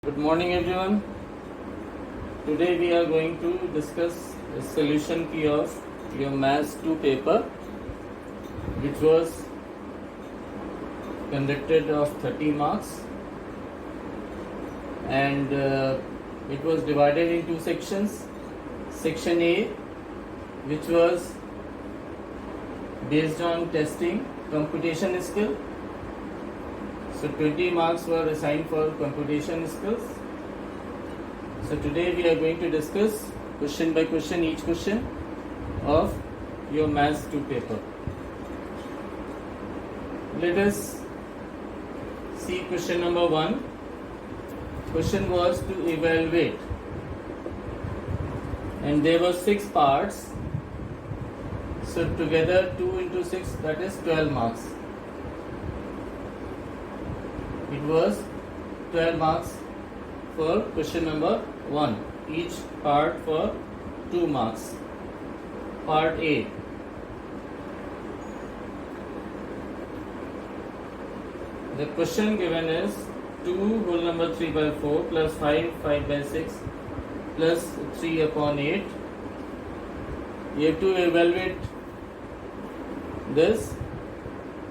Good morning everyone. Today we are going to discuss the solution key of your Maths 2 paper, which was conducted of 30 marks, and it was divided in two sections. Section A, which was based on testing computation skill. So 20 marks were assigned for computation skills. So today we are going to discuss question by question each question of your Maths 2 paper. Let us see question number 1. Question was to evaluate, and there were 6 parts. So together 2 into 6, that is 12 marks. It was 12 marks for question number 1, each part for 2 marks. Part A. The question given is 2 whole number 3 by 4 plus 5 by 6 plus 3 upon 8. You have to evaluate this.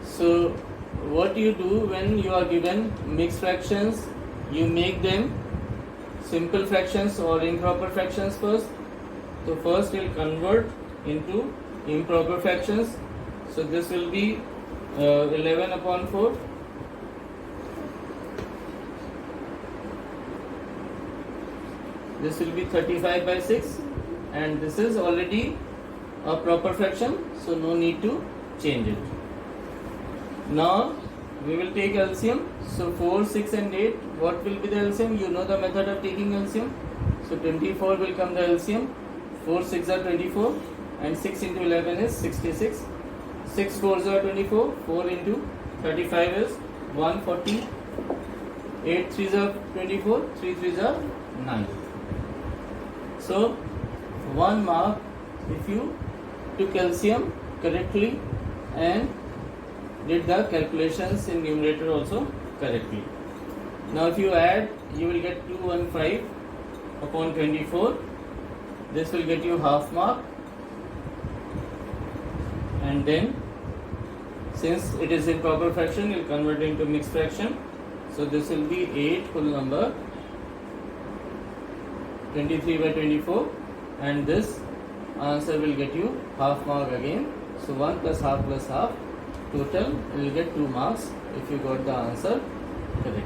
So what you do when you are given mixed fractions, you make them simple fractions or improper fractions first. So first we'll convert into improper fractions. So this will be 11 upon 4. This will be 35 by 6, and this is already a proper fraction, so no need to change it. Now we will take LCM. So 4, 6 and 8, what will be the LCM? You know the method of taking LCM. So 24 will come the LCM. 4 6 are 24 and 6 into 11 is 66. 6 4s are 24. 4 into 35 is 140. 8 3s are 24. 3 3s are 9. So 1 mark if you took LCM correctly and did the calculations in numerator also correctly. Now if you add, you will get 215 upon 24. This will get you half mark, and then since it is improper fraction, you will convert it into mixed fraction. So this will be 8 whole number 23 by 24, and this answer will get you half mark again. So 1 plus half, total you will get 2 marks if you got the answer correctly.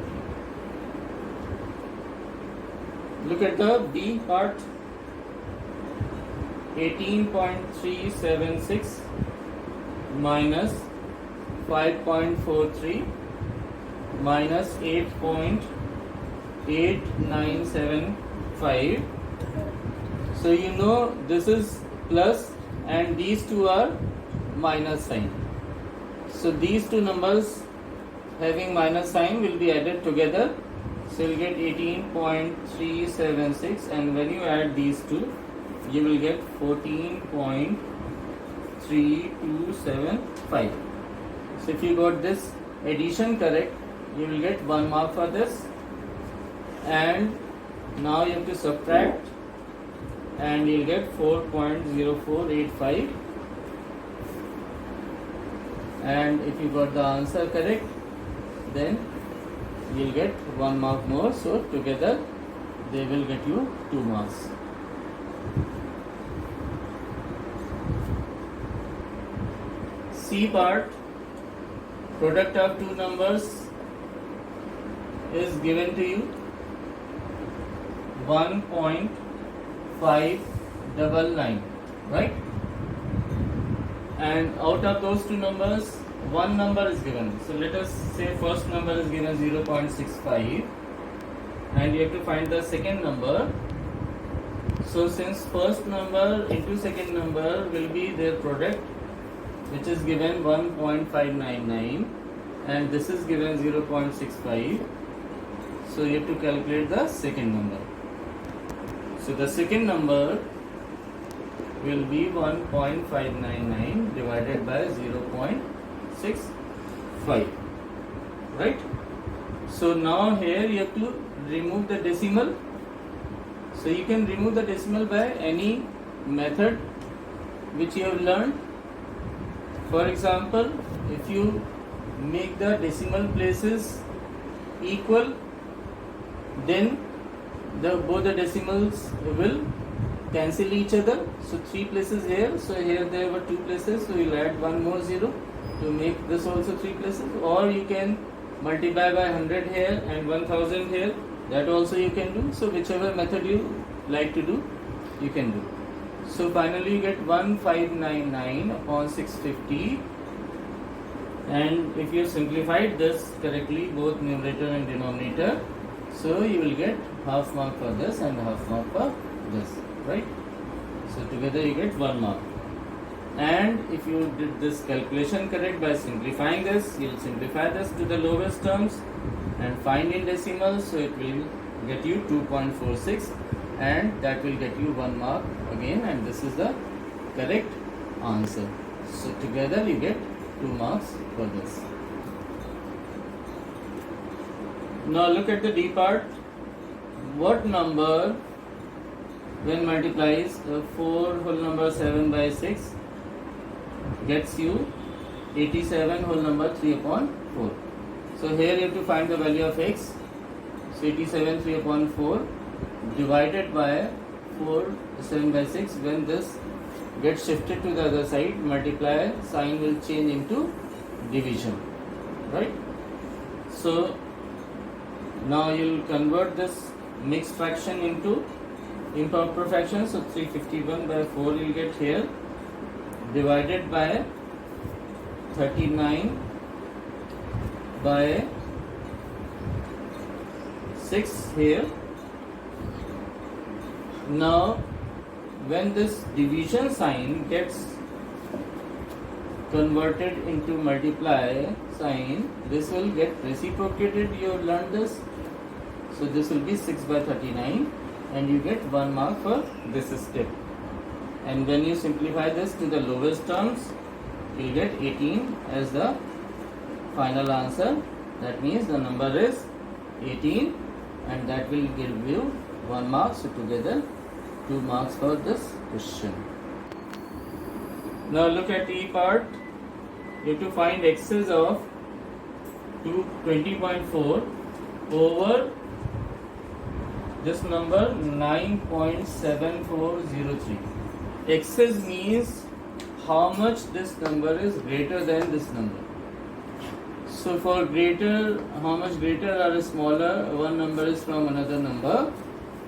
Look at the B part. 18.376 minus 5.43 minus 8.8975. So you know this is plus and these two are minus sign. So these two numbers having minus sign will be added together. So you will get 18.376, and when you add these two, you will get 14.3275. So if you got this addition correct, you will get 1 mark for this. And now you have to subtract, and you will get 4.0485. And if you got the answer correct, then you will get 1 mark more. So together they will get you 2 marks. C part. Product of two numbers is given to you 1.599, right? And out of those two numbers, one number is given. So let us say first number is given 0.65, and you have to find the second number. So since first number into second number will be their product, which is given 1.599, and this is given 0.65, so you have to calculate the second number. So the second number will be 1.599 divided by 0.65, right? So now here you have to remove the decimal. So you can remove the decimal by any method which you have learned. For example, if you make the decimal places equal, then both the decimals will cancel each other. So 3 places here, so here there were 2 places, so you'll add one more 0 to make this also 3 places, or you can multiply by 100 here and 1000 here, that also you can do. So whichever method you like to do, you can do. So finally you get 1599 upon 650, and if you simplified this correctly, both numerator and denominator, so you will get half mark for this and half mark for this, right? So together you get 1 mark. And if you did this calculation correct by simplifying this, you will simplify this to the lowest terms and find in decimals, so it will get you 2.46, and that will get you 1 mark again, and this is the correct answer. So together you get 2 marks for this. Now look at the D part. What number, when multiplies 4 whole number 7 by 6, gets you 87 whole number 3 upon 4? So here you have to find the value of x. So 87 3 upon 4 divided by 4 7 by 6. When this gets shifted to the other side, multiply sign will change into division, right? So now you will convert this mixed fraction into improper fraction. So 351 by 4 you will get here, divided by 39 by 6 here. Now when this division sign gets converted into multiply sign, this will get reciprocated. You have learned this. So this will be 6 by 39, and you get 1 mark for this step. And when you simplify this to the lowest terms, you will get 18 as the final answer. That means the number is 18, and that will give you 1 mark. So together 2 marks for this question. Now look at E part. You have to find x's of 20.4 over this number 9.7403. X's means how much this number is greater than this number. So for greater, how much greater or smaller one number is from another number,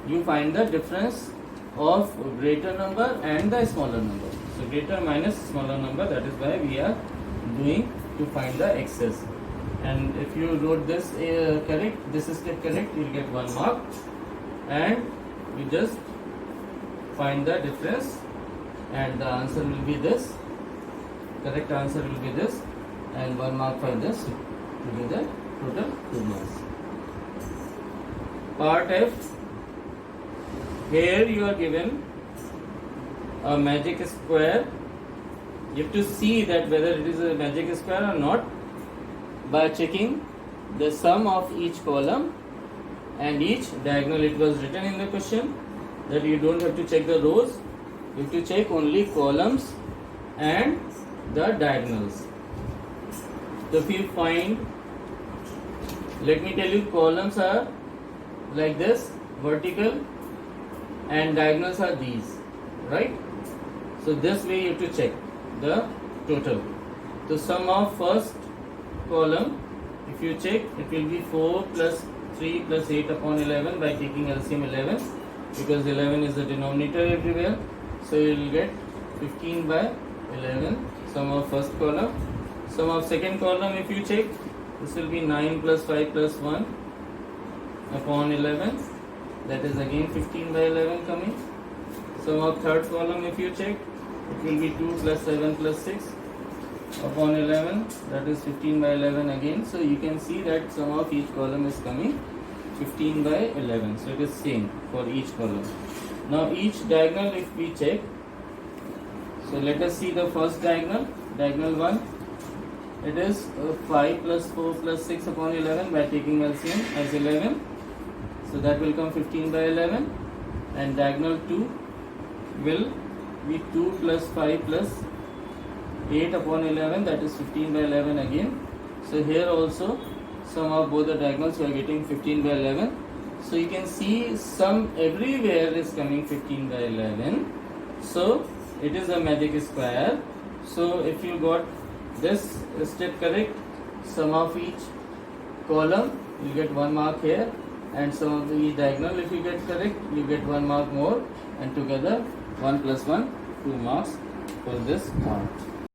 you find the difference of greater number and the smaller number. So greater minus smaller number, that is why we are doing to find the x's. And if you wrote this correct, this step correct, you will get 1 mark, and you just find the difference, and the answer will be this. Correct answer will be this, and 1 mark for this. Together total 2 marks. Part F. Here you are given a magic square. You have to see that whether it is a magic square or not by checking the sum of each column and each diagonal. It was written in the question that you don't have to check the rows, you have to check only columns and the diagonals. So if you find, let me tell you, columns are like this, vertical, and diagonals are these, right? So this way you have to check the total. The sum of first column, if you check, it will be 4 plus 3 plus 8 upon 11 by taking LCM 11, because 11 is the denominator everywhere. So you will get 15 by 11, sum of first column. Sum of second column, if you check, this will be 9 plus 5 plus 1 upon 11, that is again 15 by 11 coming. Sum of third column, if you check, it will be 2 plus 7 plus 6 upon 11, that is 15 by 11 again. So you can see that sum of each column is coming 15 by 11. So it is same for each column. Now each diagonal, if we check, so let us see the first diagonal, diagonal 1. It is 5 plus 4 plus 6 upon 11 by taking LCM as 11. So So that will come 15 by 11, and diagonal 2 will be 2 plus 5 plus 8 upon 11, that is 15 by 11 again. So here also sum of both the diagonals, you are getting 15 by 11. So you can see sum everywhere is coming 15 by 11. So it is a magic square. So if you got this step correct, sum of each column, you get 1 mark here, and sum of each diagonal if you get correct, you get 1 mark more, and together 1 plus 1, 2 marks for this part.